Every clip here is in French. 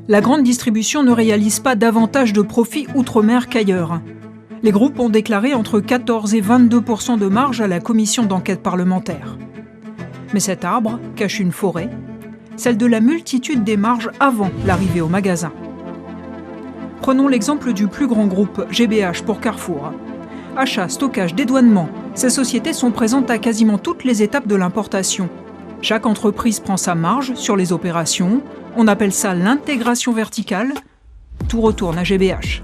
La grande distribution ne réalise pas davantage de profits outre-mer qu'ailleurs. Les groupes ont déclaré entre 14 et 22% de marge à la commission d'enquête parlementaire. Mais cet arbre cache une forêt, celle de la multitude des marges avant l'arrivée au magasin. Prenons l'exemple du plus grand groupe, GBH pour Carrefour. Achat, stockage, dédouanement, ces sociétés sont présentes à quasiment toutes les étapes de l'importation. Chaque entreprise prend sa marge sur les opérations. On appelle ça l'intégration verticale. Tout retourne à GBH.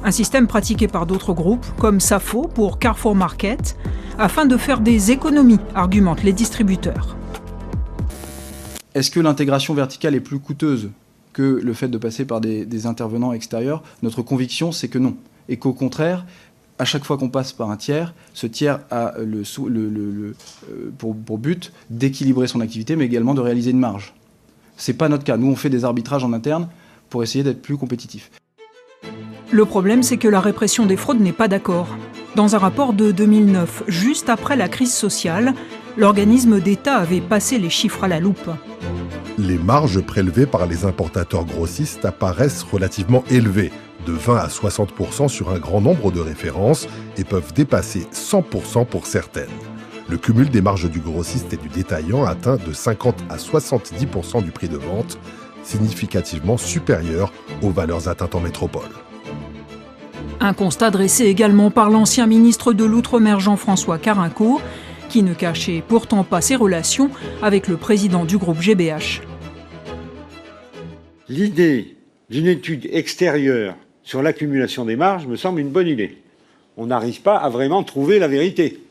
Un système pratiqué par d'autres groupes, comme Safo pour Carrefour Market, afin de faire des économies, argumentent les distributeurs. Est-ce que l'intégration verticale est plus coûteuse que le fait de passer par des intervenants extérieurs? Notre conviction, c'est que non. Et qu'au contraire, à chaque fois qu'on passe par un tiers, ce tiers a pour but d'équilibrer son activité, mais également de réaliser une marge. Ce n'est pas notre cas. Nous, on fait des arbitrages en interne pour essayer d'être plus compétitifs. Le problème, c'est que la répression des fraudes n'est pas d'accord. Dans un rapport de 2009, juste après la crise sociale, l'organisme d'État avait passé les chiffres à la loupe. Les marges prélevées par les importateurs grossistes apparaissent relativement élevées, de 20 à 60% sur un grand nombre de références et peuvent dépasser 100% pour certaines. Le cumul des marges du grossiste et du détaillant atteint de 50 à 70% du prix de vente, significativement supérieur aux valeurs atteintes en métropole. Un constat dressé également par l'ancien ministre de l'Outre-mer Jean-François Carinco, qui ne cachait pourtant pas ses relations avec le président du groupe GBH. L'idée d'une étude extérieure sur l'accumulation des marges me semble une bonne idée. On n'arrive pas à vraiment trouver la vérité.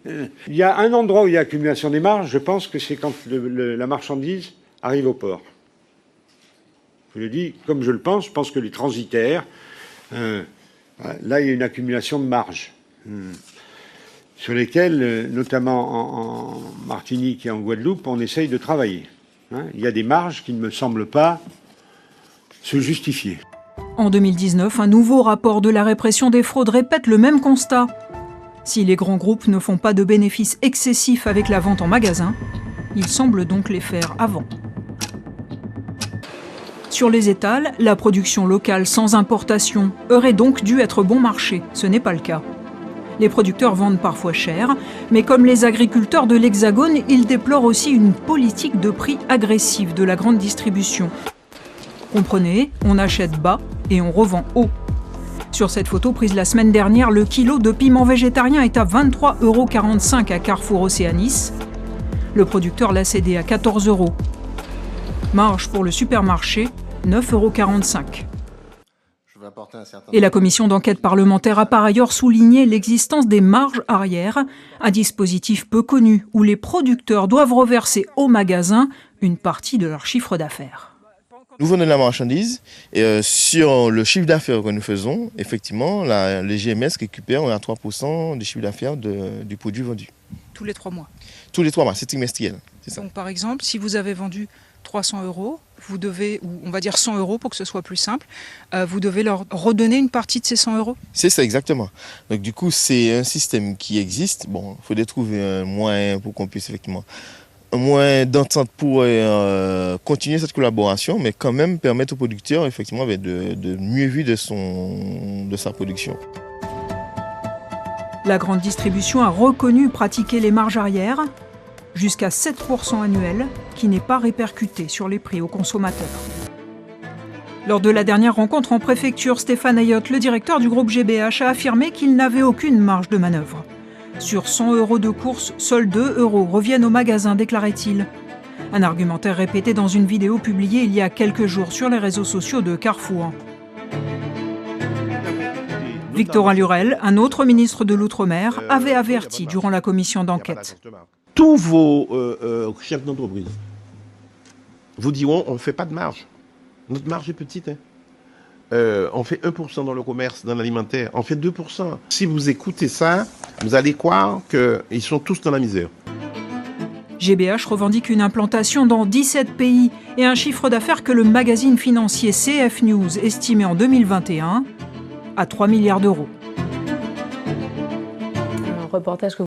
Il y a un endroit où il y a accumulation des marges, je pense que c'est quand la marchandise arrive au port. Je le dis comme je pense que les transitaires, là il y a une accumulation de marges, sur lesquelles, notamment en Martinique et en Guadeloupe, on essaye de travailler. Il y a des marges qui ne me semblent pas se justifier. En 2019, un nouveau rapport de la répression des fraudes répète le même constat. Si les grands groupes ne font pas de bénéfices excessifs avec la vente en magasin, ils semblent donc les faire avant. Sur les étals, la production locale sans importation aurait donc dû être bon marché. Ce n'est pas le cas. Les producteurs vendent parfois cher, mais comme les agriculteurs de l'Hexagone, ils déplorent aussi une politique de prix agressive de la grande distribution. Comprenez, on achète bas et on revend haut. Sur cette photo prise la semaine dernière, le kilo de piment végétarien est à 23,45 € à Carrefour Océanis. Le producteur l'a cédé à 14 €. Marge pour le supermarché, 9,45 €. Et la commission d'enquête parlementaire a par ailleurs souligné l'existence des marges arrière, un dispositif peu connu où les producteurs doivent reverser au magasin une partie de leur chiffre d'affaires. Nous vendons de la marchandise et sur le chiffre d'affaires que nous faisons, effectivement, les GMS récupèrent à 3% du chiffre d'affaires du produit vendu. Tous les 3 mois. Tous les 3 mois, c'est trimestriel. C'est ça. Donc par exemple, si vous avez vendu 300 €, vous devez, ou on va dire 100 € pour que ce soit plus simple, vous devez leur redonner une partie de ces 100 €? C'est ça, exactement. Donc du coup, c'est un système qui existe. Bon, il faudrait trouver un moyen pour qu'on puisse effectivement... un moyen d'entente pour continuer cette collaboration, mais quand même permettre au producteur effectivement de mieux vivre de sa production. La grande distribution a reconnu pratiquer les marges arrière, jusqu'à 7% annuels, qui n'est pas répercuté sur les prix aux consommateurs. Lors de la dernière rencontre en préfecture, Stéphane Ayotte, le directeur du groupe GBH, a affirmé qu'il n'avait aucune marge de manœuvre. Sur 100 € de course, seuls 2 € reviennent au magasin, déclarait-il. Un argumentaire répété dans une vidéo publiée il y a quelques jours sur les réseaux sociaux de Carrefour. Victorin Lurel, un autre ministre de l'Outre-mer, avait averti durant la commission d'enquête. Tous vos chefs d'entreprise vous diront on ne fait pas de marge. Notre marge est petite. On fait 1% dans le commerce, dans l'alimentaire. On fait 2%. Si vous écoutez ça, vous allez croire qu'ils sont tous dans la misère. GBH revendique une implantation dans 17 pays et un chiffre d'affaires que le magazine financier CF News estimait en 2021 à 3 milliards d'euros. Un reportage que